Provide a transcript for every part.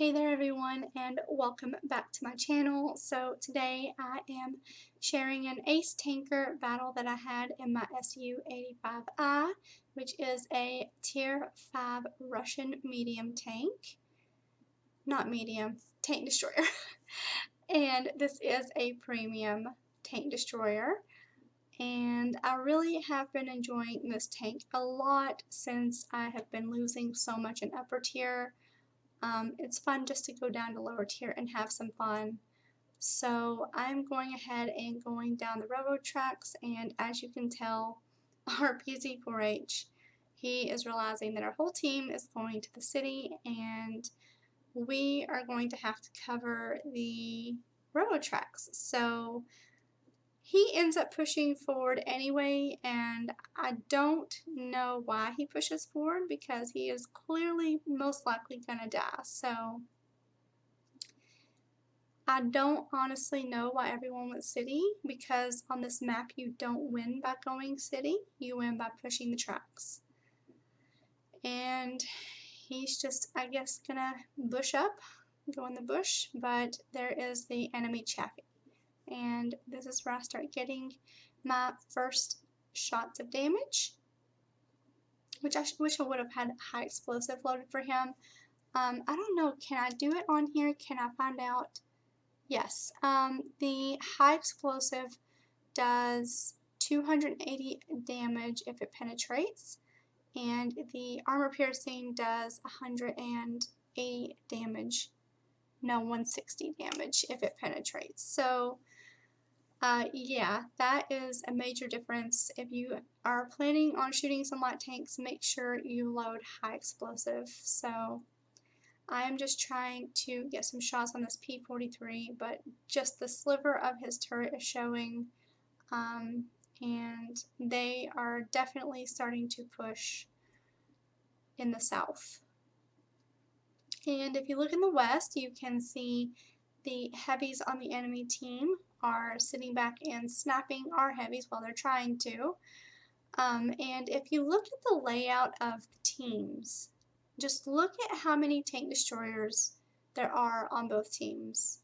Hey there everyone, and welcome back to my channel. So today I am sharing an ace tanker battle that I had in my SU-85I, which is a tier 5 Russian medium tank. Not medium, tank destroyer. And this is a premium tank destroyer. And I really have been enjoying this tank a lot since I have been losing so much in upper tier. It's fun just to go down to lower tier and have some fun. So I'm going ahead and going down the railroad tracks, and as you can tell, our PZ4H, he is realizing that our whole team is going to the city and we are going to have to cover the railroad tracks. So he ends up pushing forward anyway, and I don't know why he pushes forward because he is clearly most likely gonna die. So I don't honestly know why everyone went city, because on this map you don't win by going city, you win by pushing the tracks. And he's just, I guess, gonna bush up, go in the bush, but there is the enemy chaffee. And this is where I start getting my first shots of damage, which I wish I would have had high explosive loaded for him. I don't know, can I do it on here? Can I find out? Yes, the high explosive does 280 damage if it penetrates, and the armor piercing does 180 damage, no, 160 damage if it penetrates. So yeah, that is a major difference. If you are planning on shooting some light tanks, make sure you load high explosive. So I am just trying to get some shots on this P-43, but just the sliver of his turret is showing, and they are definitely starting to push in the south. And if you look in the west, you can see the heavies on the enemy team are sitting back and snapping our heavies while they're trying to. And if you look at the layout of the teams, just look at how many tank destroyers there are on both teams.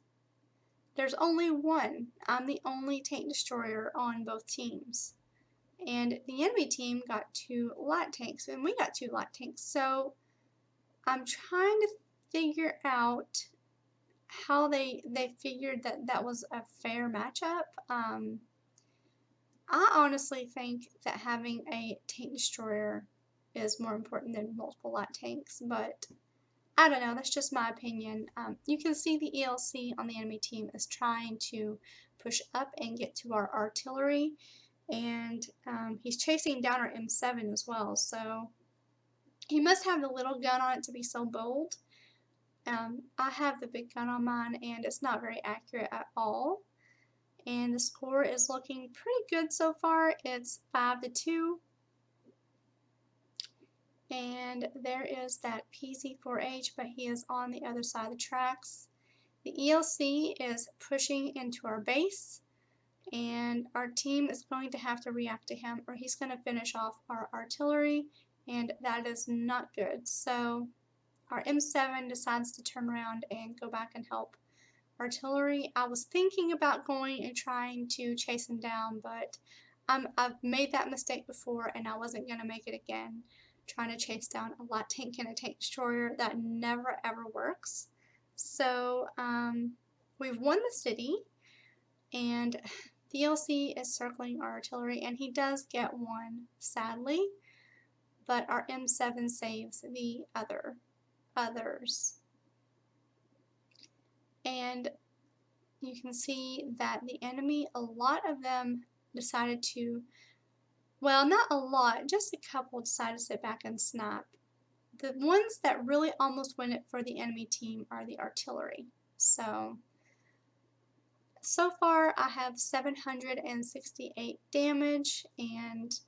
There's only one. I'm the only tank destroyer on both teams. And the enemy team got 2 light tanks, and we got 2 light tanks. So I'm trying to figure out how they figured that that was a fair matchup. I honestly think that having a tank destroyer is more important than multiple light tanks, but I don't know, that's just my opinion. You can see the ELC on the enemy team is trying to push up and get to our artillery, and he's chasing down our M7 as well, so he must have the little gun on it to be so bold. I have the big gun on mine, and it's not very accurate at all. And the score is looking pretty good so far. It's 5-2. And there is that PZ4H, but he is on the other side of the tracks. The ELC is pushing into our base, and our team is going to have to react to him, or he's going to finish off our artillery, and that is not good. So our M7 decides to turn around and go back and help artillery. I was thinking about going and trying to chase him down, but I've made that mistake before and I wasn't going to make it again. Trying to chase down a light tank and a tank destroyer, that never ever works. So we've won the city, and the LC is circling our artillery, and he does get one, sadly, but our M7 saves the others. And you can see that the enemy, a lot of them decided to, well, not a lot, just a couple decided to sit back and snap. The ones that really almost win it for the enemy team are the artillery. So far I have 768 damage, and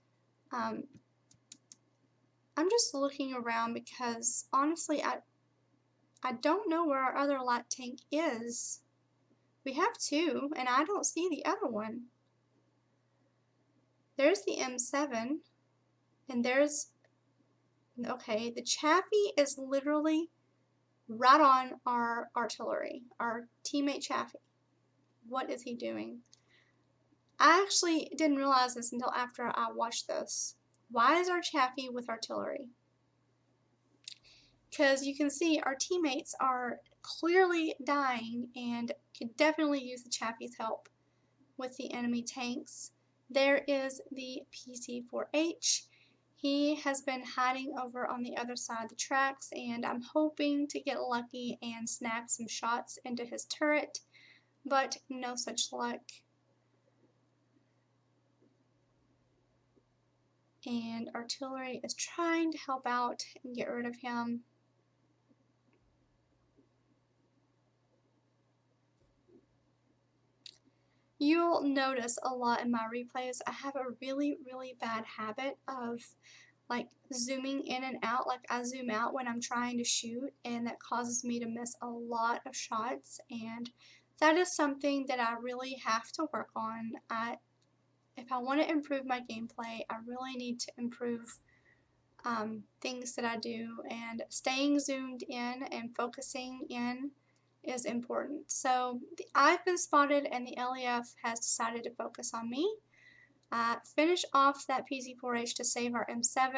I'm just looking around because honestly I don't know where our other light tank is. We have 2, and I don't see the other one. There's the M7, and there's, okay, the Chaffee is literally right on our artillery, our teammate Chaffee. What is he doing? I actually didn't realize this until after I watched this. Why is our Chaffee with artillery? Because you can see our teammates are clearly dying and could definitely use the Chaffee's help with the enemy tanks. There is the PC-4H. He has been hiding over on the other side of the tracks, and I'm hoping to get lucky and snag some shots into his turret, but no such luck. And artillery is trying to help out and get rid of him. You'll notice a lot in my replays, I have a really bad habit of like zooming in and out. Like I zoom out when I'm trying to shoot, and that causes me to miss a lot of shots, and that is something that I really have to work on. If I want to improve my gameplay, I really need to improve things that I do, and staying zoomed in and focusing in is important. So I've been spotted and the LEF has decided to focus on me. Finish off that PC-4H to save our M7,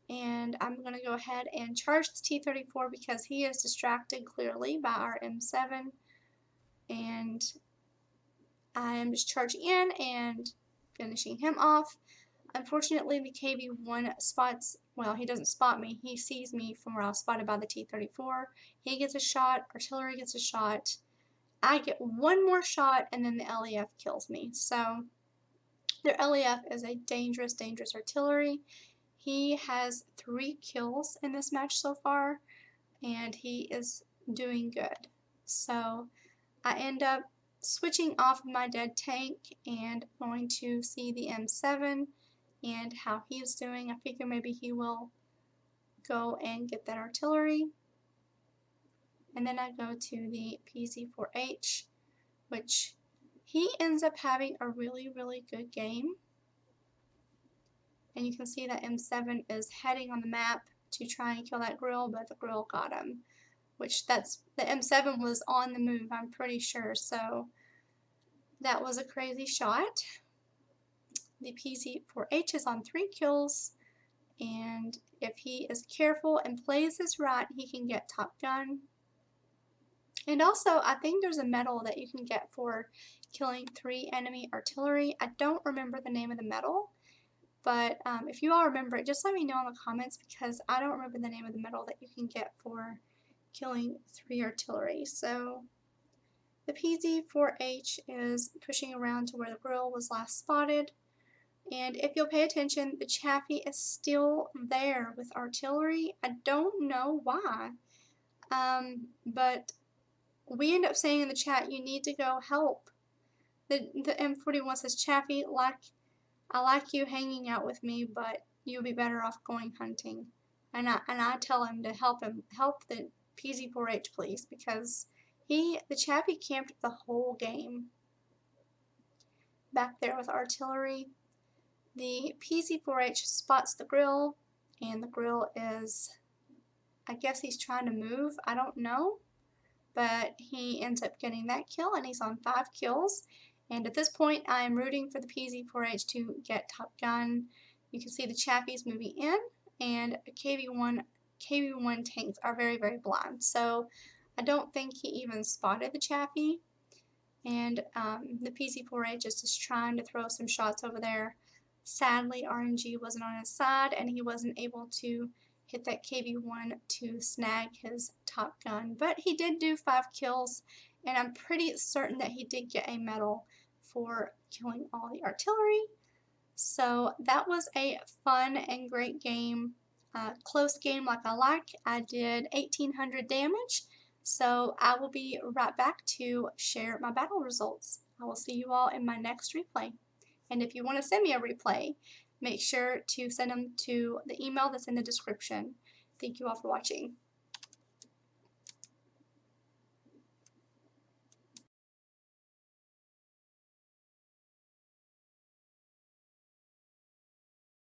and I'm going to go ahead and charge this T-34 because he is distracted clearly by our M7, and I am just charging in and finishing him off. Unfortunately, the KB1 spots, well, he doesn't spot me, he sees me from where I was spotted by the T-34. He gets a shot, artillery gets a shot, I get one more shot, and then the LEF kills me. So their LEF is a dangerous artillery. He has 3 kills in this match so far, and he is doing good. So I end up switching off my dead tank and going to see the M7 and how he's doing. I figure maybe he will go and get that artillery. And then I go to the PC-4H, which he ends up having a really good game. And you can see that M7 is heading on the map to try and kill that grill, but the grill got him. Which the M7 was on the move, I'm pretty sure. So that was a crazy shot. The PC-4H is on 3 kills, and if he is careful and plays this right, he can get Top Gun. And also, I think there's a medal that you can get for killing 3 enemy artillery. I don't remember the name of the medal, but if you all remember it, just let me know in the comments, because I don't remember the name of the medal that you can get for killing 3 artillery. So the PC-4H is pushing around to where the grill was last spotted. And if you'll pay attention, the Chaffee is still there with artillery. I don't know why, but we end up saying in the chat, you need to go help. The M41 says, Chaffee, I like you hanging out with me, but you'll be better off going hunting. And I tell him to help the PC-4H, please, because the Chaffee camped the whole game back there with artillery. The PC-4H spots the grill, and the grill is, I guess he's trying to move, I don't know, but he ends up getting that kill, and he's on 5 kills. And at this point, I am rooting for the PC-4H to get Top Gun. You can see the Chaffee's moving in, and KB1 tanks are very blind, so I don't think he even spotted the Chaffee. And the PC-4H is just trying to throw some shots over there. Sadly, RNG wasn't on his side, and he wasn't able to hit that KB1 to snag his Top Gun. But he did do 5 kills, and I'm pretty certain that he did get a medal for killing all the artillery. So that was a fun and great game. Close game like I like. I did 1,800 damage. So I will be right back to share my battle results. I will see you all in my next replay. And if you want to send me a replay, make sure to send them to the email that's in the description. Thank you all for watching.